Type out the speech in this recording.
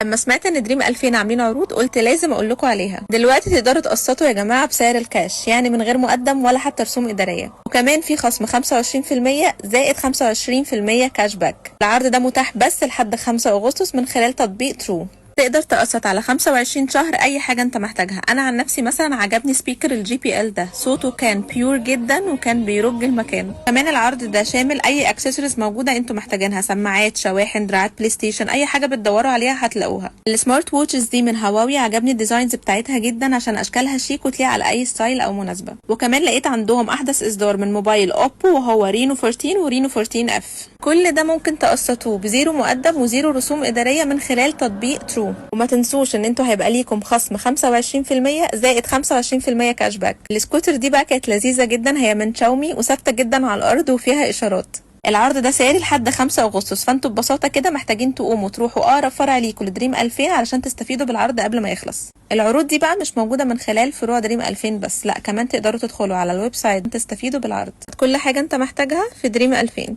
لما سمعت ان دريم 2000 عاملين عروض قلت لازم اقول لكم عليها. دلوقتي تقدروا تقسطوا يا جماعه بسعر الكاش، يعني من غير مقدم ولا حتى رسوم اداريه، وكمان في خصم 25% زائد 25% كاش باك. العرض ده متاح بس لحد 5 اغسطس من خلال تطبيق ترو. تقدر تقسط على 25 شهر اي حاجه انت محتاجها. انا عن نفسي مثلا عجبني سبيكر الجي بي ال ده، صوته كان بيور جدا وكان بيرج المكان. كمان العرض ده شامل اي اكسسوارز موجوده انتوا محتاجينها، سماعات، شواحن، دراعات بلاي ستيشن، اي حاجه بتدوروا عليها هتلاقوها. السمارت ووتشز دي من هواوي عجبني الديزاينز بتاعتها جدا عشان اشكالها شيك وتليق على اي ستايل او مناسبه. وكمان لقيت عندهم احدث اصدار من موبايل اوبو وهو رينو 14 ورينو 14 اف. كل ده ممكن تقسطوه بزيرو مقدم وزيرو رسوم اداريه من خلال تطبيق ترو. وما تنسوش ان انتوا هيبقى ليكم خصم 25% زائد 25% كاش باك. السكوتر دي بقى كانت لذيذه جدا، هي من شاومي وثابته جدا على الارض وفيها اشارات. العرض ده ساري لحد 5 اغسطس، فانتوا ببساطه كده محتاجين تقوموا تروحوا اقرب فرع ليكوا لدريم 2000 علشان تستفيدوا بالعرض قبل ما يخلص. العروض دي بقى مش موجوده من خلال فروع دريم 2000 بس، لا كمان تقدروا تدخلوا على الويب سايت تستفيدوا بالعرض. كل حاجه انت محتاجها في دريم 2000.